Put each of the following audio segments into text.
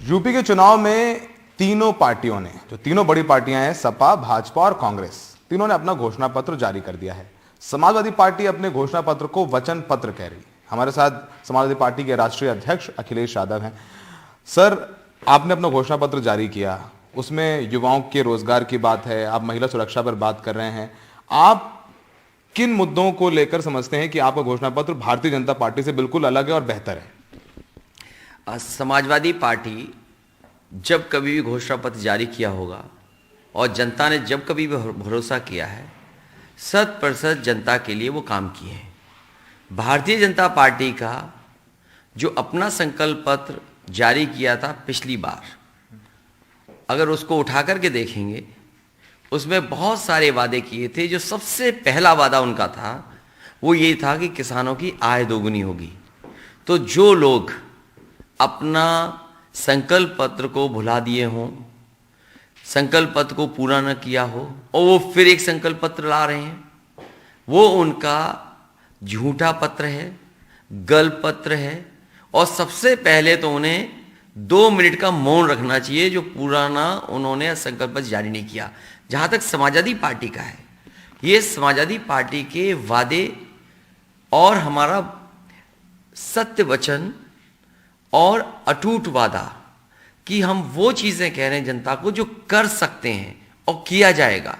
UP के चुनाव में तीनों पार्टियों ने, जो तीनों बड़ी पार्टियां हैं, सपा, भाजपा और कांग्रेस, तीनों ने अपना घोषणा पत्र जारी कर दिया है। समाजवादी पार्टी अपने घोषणा पत्र को वचन पत्र कह रही। हमारे साथ समाजवादी पार्टी के राष्ट्रीय अध्यक्ष अखिलेश यादव हैं। सर, आपने अपना घोषणा पत्र जारी किया, उसमें युवाओं के रोजगार की बात है, आप महिला सुरक्षा पर बात कर रहे हैं। आप किन मुद्दों को लेकर समझते हैं कि आपका घोषणा पत्र भारतीय जनता पार्टी से बिल्कुल अलग है और बेहतर है? समाजवादी पार्टी जब कभी भी घोषणा पत्र जारी किया होगा और जनता ने जब कभी भी भरोसा किया है, 100% जनता के लिए वो काम किए हैं। भारतीय जनता पार्टी का जो अपना संकल्प पत्र जारी किया था पिछली बार, अगर उसको उठा करके देखेंगे, उसमें बहुत सारे वादे किए थे। जो सबसे पहला वादा उनका था वो ये था कि किसानों की आय दोगुनी होगी। तो जो लोग अपना संकल्प पत्र को भुला दिए हों, संकल्प पत्र को पूरा न किया हो और वो फिर एक संकल्प पत्र ला रहे हैं, वो उनका झूठा पत्र है, गलत पत्र है। और सबसे पहले तो उन्हें 2 मिनट का मौन रखना चाहिए, जो पुराना उन्होंने संकल्प पत्र जारी नहीं किया। जहां तक समाजवादी पार्टी का है, ये समाजवादी पार्टी के वादे और हमारा सत्य वचन और अटूट वादा कि हम वो चीजें कह रहे हैं जनता को जो कर सकते हैं और किया जाएगा।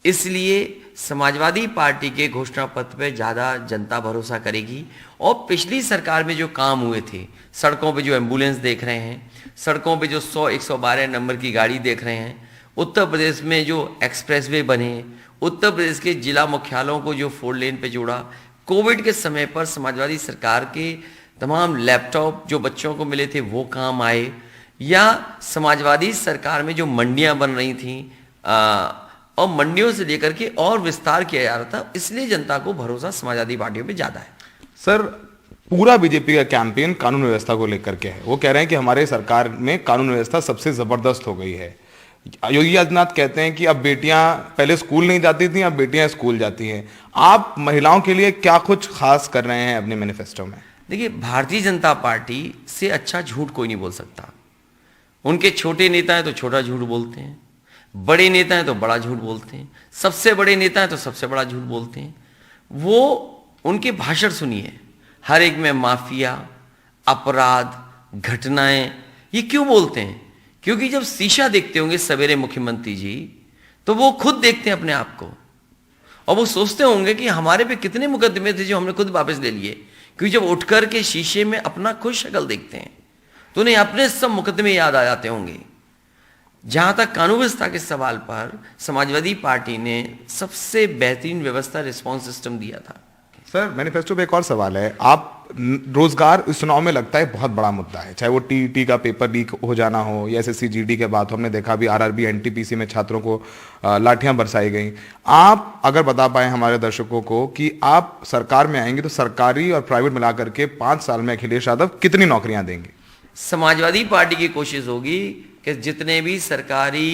इसलिए समाजवादी पार्टी के घोषणा पत्र पे ज़्यादा जनता भरोसा करेगी। और पिछली सरकार में जो काम हुए थे, सड़कों पे जो एम्बुलेंस देख रहे हैं, सड़कों पे जो 100-112 नंबर की गाड़ी देख रहे हैं, उत्तर प्रदेश में जो एक्सप्रेसवे बने, उत्तर प्रदेश के जिला मुख्यालयों को जो 4 लेन पे जोड़ा, कोविड के समय पर समाजवादी सरकार के तमाम लैपटॉप जो बच्चों को मिले थे वो काम आए, या समाजवादी सरकार में जो मंडियां बन रही थीं और मंडियों से लेकर के और विस्तार किया जा रहा था। इसलिए जनता को भरोसा समाजवादी पार्टियों पे ज्यादा है। सर, पूरा बीजेपी का कैंपेन कानून व्यवस्था को लेकर के है। वो कह रहे हैं कि हमारे सरकार में कानून व्यवस्था सबसे जबरदस्त हो गई है। योगी आदित्यनाथ कहते हैं कि अब बेटियां पहले स्कूल नहीं जाती थी, अब बेटियां स्कूल जाती हैं। आप महिलाओं के लिए क्या कुछ खास कर रहे हैं अपने मैनिफेस्टो में? देखिए, भारतीय जनता पार्टी से अच्छा झूठ कोई नहीं बोल सकता। उनके छोटे नेता हैं तो छोटा झूठ बोलते हैं, बड़े नेता हैं तो बड़ा झूठ बोलते हैं, सबसे बड़े नेता हैं तो सबसे बड़ा झूठ बोलते हैं। वो उनके भाषण सुनिए, हर एक में माफिया, अपराध, घटनाएं, ये क्यों बोलते हैं? क्योंकि जब शीशा देखते होंगे सवेरे मुख्यमंत्री जी, तो वो खुद देखते हैं अपने आप को और वो सोचते होंगे कि हमारे पे कितने मुकदमे थे जो हमने खुद वापस ले लिए। क्योंकि जब उठ करके शीशे में अपना खुद शक्ल देखते हैं तो उन्हें अपने सब मुकदमे याद आ जाते होंगे। जहां तक कानून व्यवस्था के सवाल पर समाजवादी पार्टी ने सबसे बेहतरीन व्यवस्था रिस्पॉन्स सिस्टम दिया था। सर, मैनिफेस्टो पे एक और सवाल है। आप रोजगार इस चुनाव में लगता है बहुत बड़ा मुद्दा है, चाहे वो टीईटी का पेपर लीक हो जाना हो या एसएससी जीडी के बाद हमने देखा भी आरआरबी एनटीपीसी में छात्रों को लाठियां बरसाई गई। आप अगर बता पाए हमारे दर्शकों को कि आप सरकार में आएंगे तो सरकारी और प्राइवेट मिलाकर के 5 साल में अखिलेश यादव कितनी नौकरियां देंगे? समाजवादी पार्टी की कोशिश होगी कि जितने भी सरकारी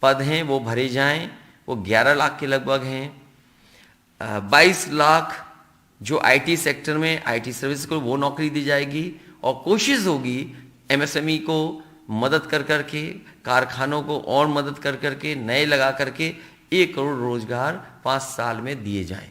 पद हैं वो भरे जाएं। वो 11 लाख के लगभग हैं। 22 लाख जो आईटी सेक्टर में आईटी सर्विस को वो नौकरी दी जाएगी। और कोशिश होगी एमएसएमई को मदद कर करके, कारखानों को और मदद कर करके, नए लगा करके 1 करोड़ रोजगार 5 साल में दिए जाएं।